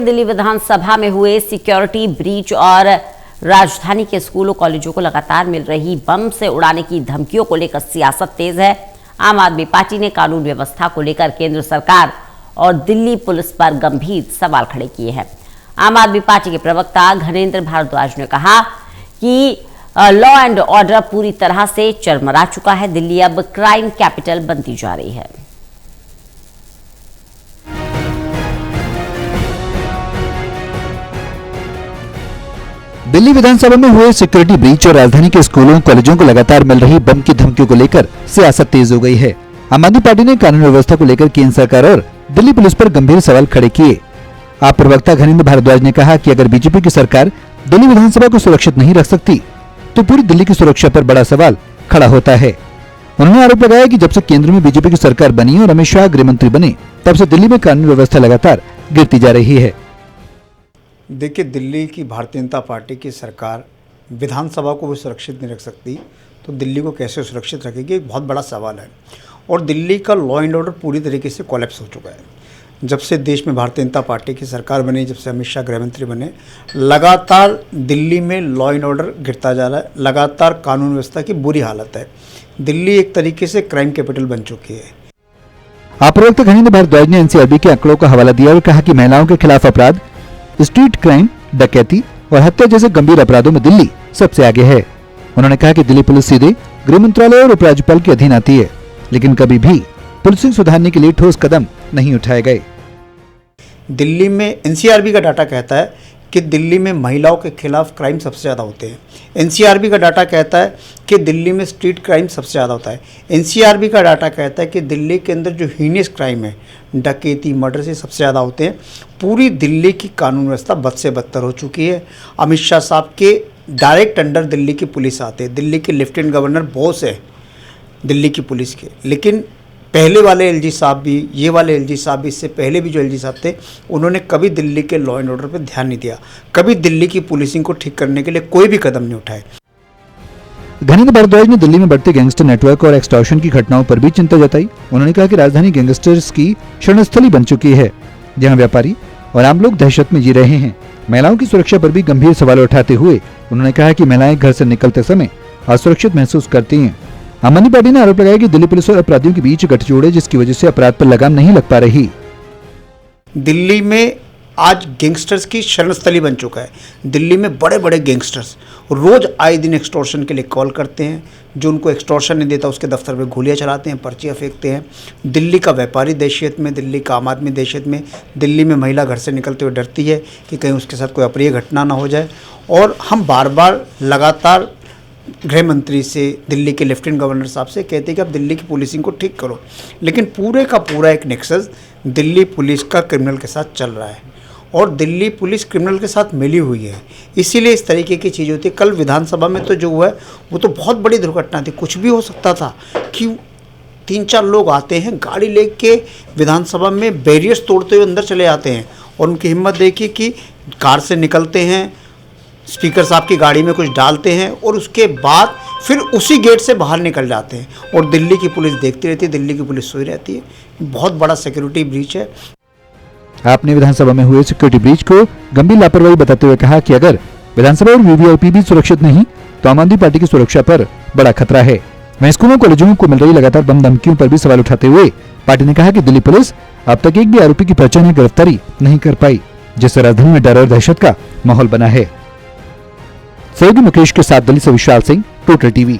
दिल्ली विधानसभा में हुए security breach और राजधानी के स्कूलों कॉलेजों को लगातार मिल रही बम से उड़ाने की धमकियों को लेकर सियासत तेज है। आम आदमी पार्टी ने कानून व्यवस्था को लेकर केंद्र सरकार और दिल्ली पुलिस पर गंभीर सवाल खड़े किए हैं। आम आदमी पार्टी के प्रवक्ता घनेंद्र भारद्वाज ने कहा कि लॉ एंड ऑर्डर पूरी तरह से चरमरा चुका है। दिल्ली अब क्राइम कैपिटल बनती जा रही है। दिल्ली विधानसभा में हुए सिक्योरिटी ब्रीच और राजधानी के स्कूलों कॉलेजों को लगातार मिल रही बम की धमकियों को लेकर सियासत तेज हो गई है। आम आदमी पार्टी ने कानून व्यवस्था को लेकर केंद्र सरकार और दिल्ली पुलिस पर गंभीर सवाल खड़े किए। आप प्रवक्ता घनेंद्र भारद्वाज ने कहा कि अगर बीजेपी की सरकार दिल्ली विधानसभा को सुरक्षित नहीं रख सकती तो पूरी दिल्ली की सुरक्षा पर बड़ा सवाल खड़ा होता है। उन्होंने आरोप लगाया कि जब से केंद्र में बीजेपी की सरकार बनी और अमित शाह गृह मंत्री बने तब से दिल्ली में कानून व्यवस्था लगातार गिरती जा रही है। देखिए, दिल्ली की भारतीय जनता पार्टी की सरकार विधानसभा को भी सुरक्षित नहीं रख सकती तो दिल्ली को कैसे सुरक्षित रखेगी, एक बहुत बड़ा सवाल है। और दिल्ली का लॉ एंड ऑर्डर पूरी तरीके से कोलैप्स हो चुका है। जब से देश में भारतीय जनता पार्टी की सरकार बनी, जब से अमित शाह गृह मंत्री बने, लगातार दिल्ली में लॉ एंड ऑर्डर गिरता जा रहा है। लगातार कानून व्यवस्था की बुरी हालत है। दिल्ली एक तरीके से क्राइम कैपिटल बन चुकी है। आप प्रवक्ता घनेंद्र भारद्वाज ने एनसीआरबी के आंकड़ों का हवाला दिया और कहा कि महिलाओं के खिलाफ अपराध, स्ट्रीट क्राइम, डकैती और हत्या जैसे गंभीर अपराधों में दिल्ली सबसे आगे है। उन्होंने कहा कि दिल्ली पुलिस सीधे गृह मंत्रालय और उपराज्यपाल के अधीन आती है, लेकिन कभी भी पुलिसिंग सुधारने के लिए ठोस कदम नहीं उठाए गए। दिल्ली में एनसीआरबी का डाटा कहता है कि दिल्ली में महिलाओं के खिलाफ क्राइम सबसे ज़्यादा होते हैं। एनसीआरबी का डाटा कहता है कि दिल्ली में स्ट्रीट क्राइम सबसे ज़्यादा होता है। एनसीआरबी का डाटा कहता है कि दिल्ली के अंदर जो हीनियस क्राइम है, डकैती, मर्डर से सबसे ज़्यादा होते हैं। पूरी दिल्ली की कानून व्यवस्था बद से बदतर हो चुकी है। अमित शाह साहब के डायरेक्ट अंडर दिल्ली की पुलिस आते हैं। दिल्ली के लेफ्टिनेंट गवर्नर बॉस है दिल्ली की पुलिस के, लेकिन पहले वाले एलजी साहब भी, ये वाले एलजी साहब भी, इससे पहले भी जो एलजी साहब थे, उन्होंने कभी दिल्ली के लॉ एंड ऑर्डर पर ध्यान नहीं दिया। कभी दिल्ली की पुलिसिंग को ठीक करने के लिए कोई भी कदम नहीं उठाए। घनेंद्र भारद्वाज ने दिल्ली में बढ़ते गैंगस्टर नेटवर्क और एक्सटॉर्शन की घटनाओं पर भी चिंता जताई। उन्होंने कहा कि राजधानी गैंगस्टर्स की शरणस्थली बन चुकी है, जहां व्यापारी और आम लोग दहशत में जी रहे हैं। महिलाओं की सुरक्षा पर भी गंभीर सवाल उठाते हुए उन्होंने कहा कि महिलाएं घर से निकलते समय असुरक्षित महसूस करती हैं। आम आदमी पार्टी ने आरोप लगाया कि दिल्ली पुलिस और अपराधियों के बीच गठजोड़ है, जिसकी वजह से अपराध पर लगाम नहीं लग पा रही। दिल्ली में आज गैंगस्टर्स की शरणस्थली बन चुका है। दिल्ली में बड़े बड़े गैंगस्टर्स रोज आए दिन एक्सटॉर्शन के लिए कॉल करते हैं। जो उनको एक्सटॉर्शन नहीं देता उसके दफ्तर में गोलियां चलाते हैं, पर्चियां फेंकते हैं। दिल्ली का व्यापारी दहशत में, दिल्ली का आम आदमी दहशत में। दिल्ली में महिला घर से निकलते हुए डरती है कि कहीं उसके साथ कोई अप्रिय घटना ना हो जाए। और हम बार बार लगातार गृह मंत्री से, दिल्ली के लेफ्टिनेंट गवर्नर साहब से कहते हैं कि आप दिल्ली की पुलिसिंग को ठीक करो, लेकिन पूरे का पूरा एक नेक्सस दिल्ली पुलिस का क्रिमिनल के साथ चल रहा है और दिल्ली पुलिस क्रिमिनल के साथ मिली हुई है। इसीलिए इस तरीके की चीज़ होती है। कल विधानसभा में तो जो हुआ है वो तो बहुत बड़ी दुर्घटना थी। कुछ भी हो सकता था कि 3-4 लोग आते हैं गाड़ी लेके विधानसभा में, बैरियर्स तोड़ते हुए अंदर चले आते हैं और उनकी हिम्मत देखिए कि कार से निकलते हैं, स्पीकर साहब की गाड़ी में कुछ डालते हैं और उसके बाद फिर उसी गेट से बाहर निकल जाते हैं और दिल्ली की पुलिस देखती रहती है, दिल्ली की पुलिस सोई रहती है। बहुत बड़ा सिक्योरिटी ब्रीच है। आपने विधानसभा में हुए सिक्योरिटी ब्रीच को गंभीर लापरवाही बताते हुए कहा कि अगर विधानसभा और वीवीआईपी भी सुरक्षित नहीं तो आम आदमी पार्टी की सुरक्षा पर बड़ा खतरा है। वहीं स्कूलों कॉलेजों को मिल रही लगातार बम धमकियों पर भी सवाल उठाते हुए पार्टी ने कहा कि दिल्ली पुलिस अब तक एक भी आरोपी की पहचान या गिरफ्तारी नहीं कर पाई, जिससे राजधानी में डर और दहशत का माहौल बना है। सहयोगी मुकेश के साथ दिल्ली से विशाल सिंह, टोटल टीवी।